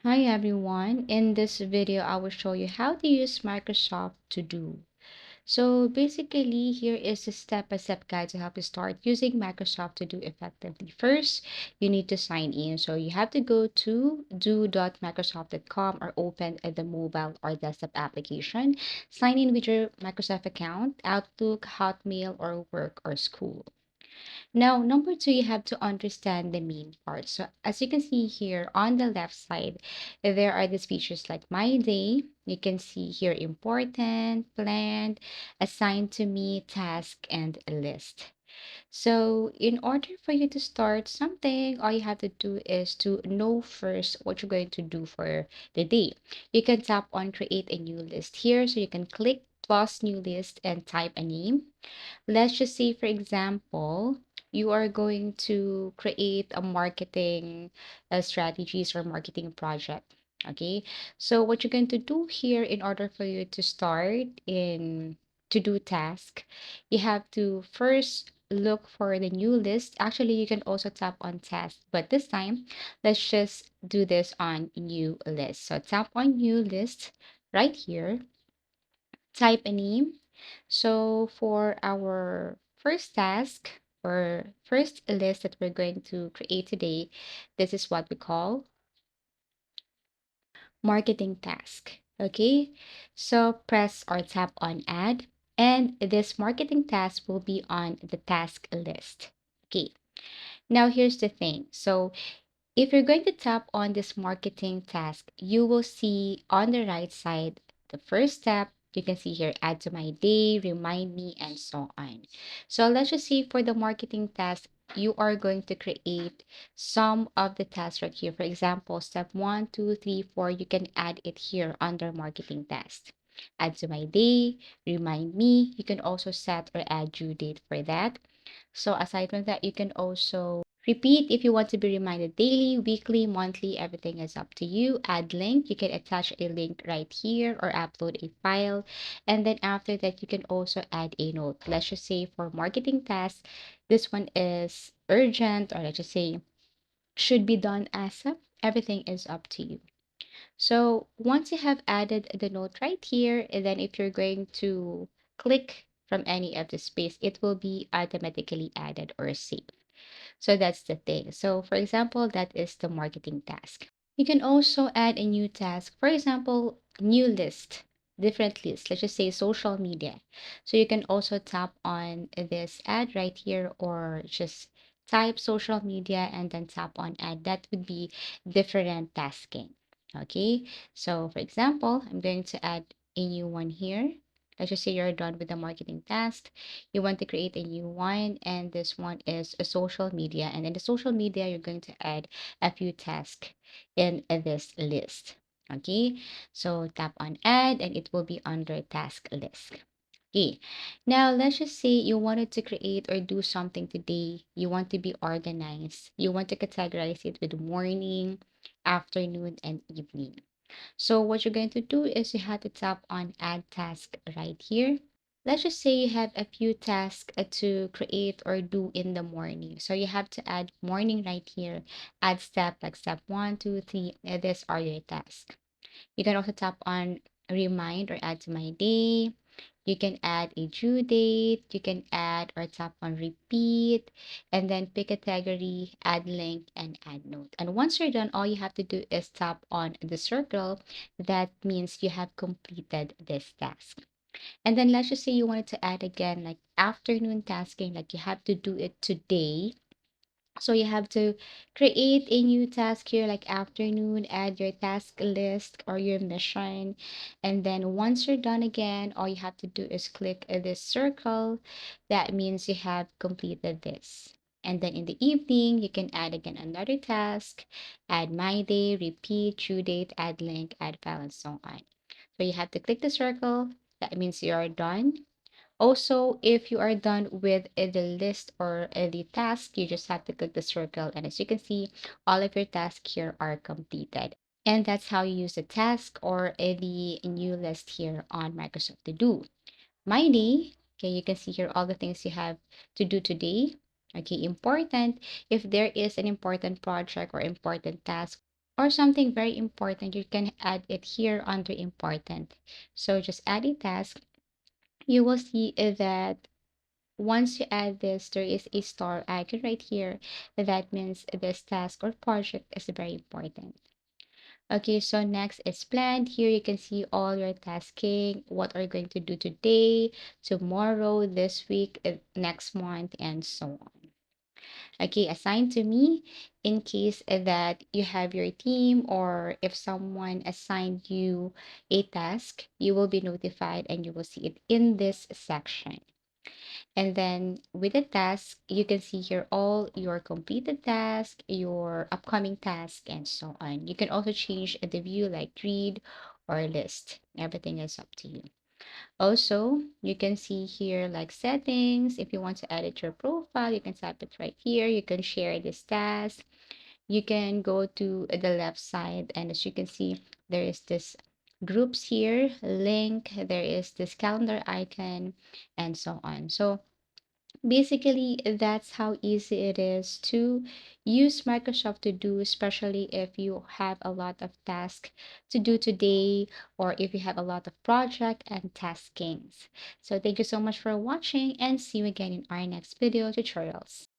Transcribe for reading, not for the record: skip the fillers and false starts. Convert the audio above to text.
Hi everyone, in this video I will show you how to use Microsoft To Do. So basically here is a step-by-step guide to help you start using Microsoft To Do effectively. First, you need to sign in. So you have to go to do.microsoft.com or open the mobile or desktop application. Sign in with your Microsoft account, Outlook, Hotmail, or work or school. Now, number two, you have to understand the main part. So as you can see here on the left side, there are these features like My Day. You can see here important, planned, assigned to me, task, and a list. So in order for you to start something, all you have to do is to know first what you're going to do for the day. You can tap on create a new list here. So you can click plus new list and type a name. Let's just say, for example, you are going to create a marketing strategies or marketing project. Okay, so what you're going to do here in order for you to start in to do task, you have to first look for the new list. Actually, you can also tap on task, but this time, let's just do this on new list. So tap on new list right here, type a name. So for our first task or first list that we're going to create today, this is what we call marketing task. Okay, so press or tap on add, and this marketing task will be on the task list. Okay, now here's the thing. So if you're going to tap on this marketing task, you will see on the right side the first step. You can see here, add to my day, remind me, and so on. So let's just see for the marketing task, you are going to create some of the tasks right here. For example, step 1, 2, 3, 4, you can add it here under marketing task. Add to my day, remind me. You can also set or add due date for that. So aside from that, you can also repeat if you want to be reminded daily, weekly, monthly, everything is up to you. Add link. You can attach a link right here or upload a file. And then after that, you can also add a note. Let's just say for marketing tasks, this one is urgent, or let's just say should be done ASAP. Everything is up to you. So once you have added the note right here, and then if you're going to click from any of the space, it will be automatically added or saved. So that's the thing. So for example, that is the marketing task. You can also add a new task. For example, new list, different list. Let's just say social media. So you can also tap on this add right here or just type social media and then tap on add. That would be different tasking. Okay. So for example, I'm going to add a new one here. Let's just say you're done with the marketing task. You want to create a new one, and this one is a social media. And in the social media, you're going to add a few tasks in this list. Okay, so tap on add and it will be under task list. Okay, now let's just say you wanted to create or do something today. You want to be organized. You want to categorize it with morning, afternoon, and evening. So what you're going to do is you have to tap on add task right here. Let's just say you have a few tasks to create or do in the morning. So you have to add morning right here. Add step like step 1, 2, 3. These are your tasks. You can also tap on remind or add to my day. You can add a due date. You can add or tap on repeat and then pick a category, add link, and add note. And once you're done, all you have to do is tap on the circle. That means you have completed this task. And then let's just say you wanted to add again like afternoon tasking, like you have to do it today. So you have to create a new task here like afternoon, add your task list or your mission. And then once you're done again, all you have to do is click this circle. That means you have completed this. And then in the evening, you can add again another task, add my day, repeat, due date, add link, add file, and so on. So you have to click the circle. That means you are done. Also, if you are done with the list or the task, you just have to click the circle. And as you can see, all of your tasks here are completed. And that's how you use the task or the new list here on Microsoft To Do. My day, okay, you can see here all the things you have to do today. Okay, important. If there is an important project or important task, or something very important, you can add it here under important. So just add a task. You will see that once you add this, there is a star icon right here. That means this task or project is very important. Okay, so next is planned. Here you can see all your tasking, what are you going to do today, tomorrow, this week, next month, and so on. Okay, assigned to me in case that you have your team or if someone assigned you a task, you will be notified and you will see it in this section. And then with the task, you can see here all your completed task, your upcoming task, and so on. You can also change the view like read or list. Everything is up to you. Also, you can see here like settings. If you want to edit your profile, you can tap it right here. You can share this task. You can go to the left side, and as you can see, there is this groups here, link, there is this calendar icon, and so on. So basically, that's how easy it is to use Microsoft To Do, especially if you have a lot of tasks to do today or if you have a lot of project and taskings. So thank you so much for watching and see you again in our next video tutorials.